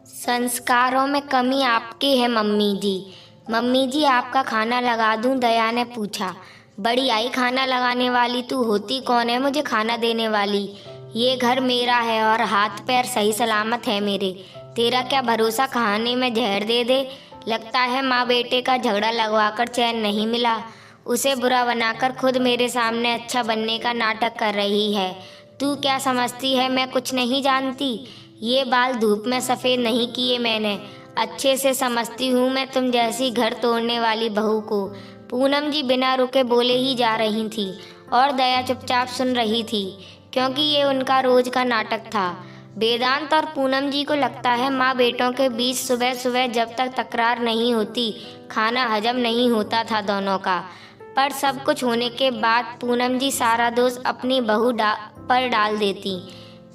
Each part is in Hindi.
संस्कारों में कमी आपकी है मम्मी जी। मम्मी जी आपका खाना लगा दूं? दया ने पूछा। बड़ी आई, खाना लगाने वाली तू होती कौन है मुझे खाना देने वाली? ये घर मेरा है और हाथ पैर सही सलामत है मेरे। तेरा क्या भरोसा खाने में जहर दे दे। लगता है माँ बेटे का झगड़ा लगवाकर चैन नहीं मिला। उसे बुरा बनाकर खुद मेरे सामने अच्छा बनने का नाटक कर रही है। तू क्या समझती है मैं कुछ नहीं जानती? ये बाल धूप में सफ़ेद नहीं किए मैंने। अच्छे से समझती हूँ मैं तुम जैसी घर तोड़ने वाली बहू को। पूनम जी बिना रुके बोले ही जा रही थी और दया चुपचाप सुन रही थी, क्योंकि ये उनका रोज का नाटक था। वेदांत और पूनम जी को लगता है माँ बेटों के बीच सुबह सुबह जब तक तकरार नहीं होती खाना हजम नहीं होता था दोनों का। पर सब कुछ होने के बाद पूनम जी सारा दोष अपनी बहू पर डाल देती।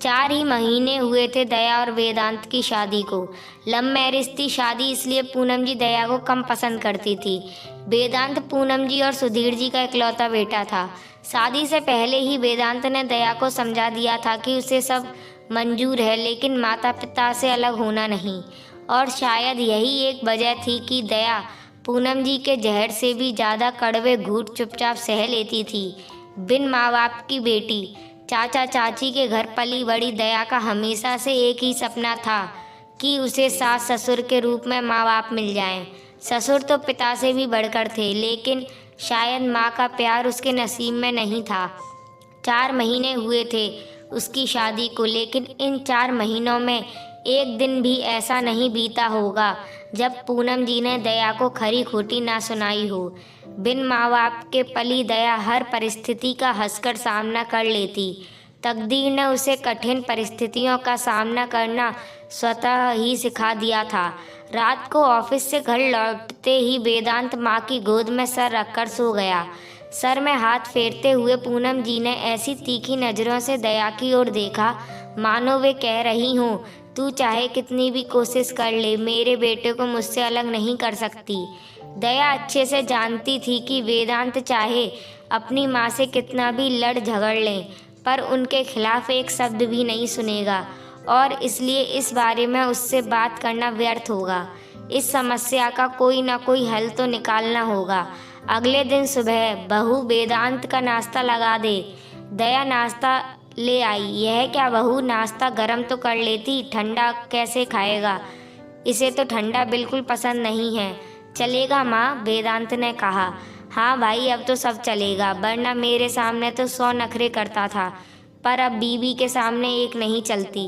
4 ही महीने हुए थे दया और वेदांत की शादी को। लव मैरिज थी शादी, इसलिए पूनम जी दया को कम पसंद करती थी। वेदांत पूनम जी और सुधीर जी का इकलौता बेटा था। शादी से पहले ही वेदांत ने दया को समझा दिया था कि उसे सब मंजूर है, लेकिन माता पिता से अलग होना नहीं। और शायद यही एक वजह थी कि दया पूनम जी के जहर से भी ज़्यादा कड़वे घूंट चुपचाप सह लेती थी। बिन माँ बाप की बेटी, चाचा चाची के घर पली बड़ी दया का हमेशा से एक ही सपना था कि उसे सास ससुर के रूप में माँ बाप मिल जाएं। ससुर तो पिता से भी बढ़कर थे, लेकिन शायद माँ का प्यार उसके नसीब में नहीं था। 4 महीने हुए थे उसकी शादी को, लेकिन इन 4 महीनों में एक दिन भी ऐसा नहीं बीता होगा जब पूनम जी ने दया को खरी खोटी ना सुनाई हो। बिन माँ बाप के पली दया हर परिस्थिति का हंसकर सामना कर लेती। तकदीर ने उसे कठिन परिस्थितियों का सामना करना स्वतः ही सिखा दिया था। रात को ऑफिस से घर लौटते ही वेदांत माँ की गोद में सर रखकर सो गया। सर में हाथ फेरते हुए पूनम जी ने ऐसी तीखी नज़रों से दया की ओर देखा मानो वे कह रही हों, तू चाहे कितनी भी कोशिश कर ले, मेरे बेटे को मुझसे अलग नहीं कर सकती। दया अच्छे से जानती थी कि वेदांत चाहे अपनी माँ से कितना भी लड़ झगड़ लें, पर उनके खिलाफ एक शब्द भी नहीं सुनेगा, और इसलिए इस बारे में उससे बात करना व्यर्थ होगा। इस समस्या का कोई ना कोई हल तो निकालना होगा। अगले दिन सुबह बहू वेदांत का नाश्ता लगा दे। दया नाश्ता ले आई। यह क्या बहू, नाश्ता गरम तो कर लेती, ठंडा कैसे खाएगा? इसे तो ठंडा बिल्कुल पसंद नहीं है। चलेगा माँ, वेदांत ने कहा। हाँ भाई, अब तो सब चलेगा, वरना मेरे सामने तो 100 नखरे करता था, पर अब बीवी के सामने एक नहीं चलती।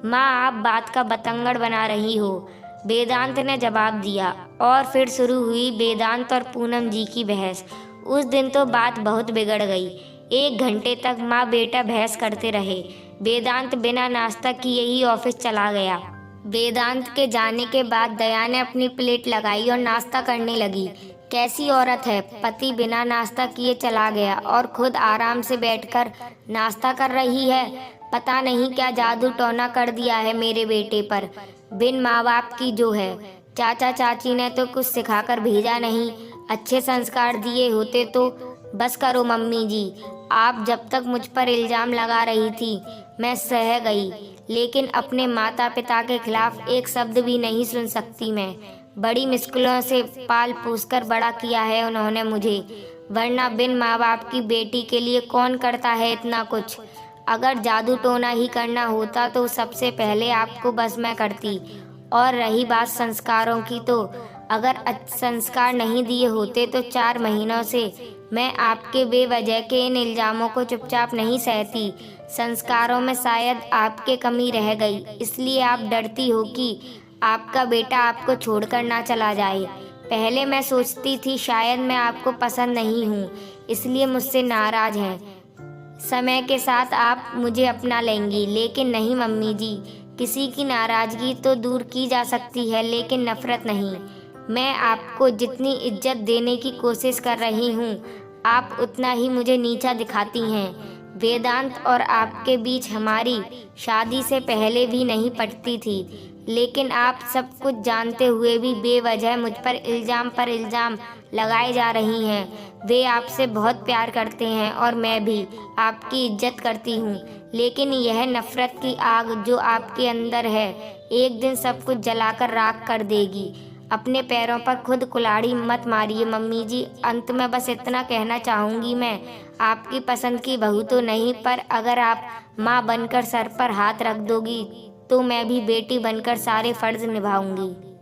माँ, आप बात का बतंगड़ बना रही हो, वेदांत ने जवाब दिया। और फिर शुरू हुई वेदांत और पूनम जी की बहस। उस दिन तो बात बहुत बिगड़ गई। 1 घंटे तक माँ बेटा बहस करते रहे। वेदांत बिना नाश्ता किए ही ऑफिस चला गया। वेदांत के जाने के बाद दया ने अपनी प्लेट लगाई और नाश्ता करने लगी। कैसी औरत है, पति बिना नाश्ता किए चला गया और खुद आराम से बैठकर नाश्ता कर रही है। पता नहीं क्या जादू टोना कर दिया है मेरे बेटे पर। बिन माँ बाप की जो है। चाचा चाची ने तो कुछ सिखाकर भेजा नहीं, अच्छे संस्कार दिए होते तो। बस करो मम्मी जी, आप जब तक मुझ पर इल्ज़ाम लगा रही थी मैं सह गई, लेकिन अपने माता पिता के खिलाफ एक शब्द भी नहीं सुन सकती मैं। बड़ी मुश्किलों से पाल पोस कर बड़ा किया है उन्होंने मुझे, वरना बिन माँ बाप की बेटी के लिए कौन करता है इतना कुछ। अगर जादू टोना ही करना होता तो सबसे पहले आपको बस मैं करती। और रही बात संस्कारों की, तो अगर संस्कार नहीं दिए होते तो 4 महीनों से मैं आपके बेवजह के इन इल्ज़ामों को चुपचाप नहीं सहती। संस्कारों में शायद आपके कमी रह गई, इसलिए आप डरती हो कि आपका बेटा आपको छोड़कर ना चला जाए। पहले मैं सोचती थी शायद मैं आपको पसंद नहीं हूँ, इसलिए मुझसे नाराज़ हैं। समय के साथ आप मुझे अपना लेंगी, लेकिन नहीं मम्मी जी, किसी की नाराज़गी तो दूर की जा सकती है, लेकिन नफ़रत नहीं। मैं आपको जितनी इज्जत देने की कोशिश कर रही हूँ, आप उतना ही मुझे नीचा दिखाती हैं। वेदांत और आपके बीच हमारी शादी से पहले भी नहीं पटती थी, लेकिन आप सब कुछ जानते हुए भी बेवजह मुझ पर इल्ज़ाम लगाए जा रही हैं। वे आपसे बहुत प्यार करते हैं और मैं भी आपकी इज्जत करती हूँ, लेकिन यह नफ़रत की आग जो आपके अंदर है एक दिन सब कुछ जलाकर राख कर देगी। अपने पैरों पर खुद कुल्हाड़ी मत मारिए मम्मी जी। अंत में बस इतना कहना चाहूँगी, मैं आपकी पसंद की बहू तो नहीं, पर अगर आप माँ बनकर सर पर हाथ रख दोगी तो मैं भी बेटी बनकर सारे फर्ज निभाऊंगी।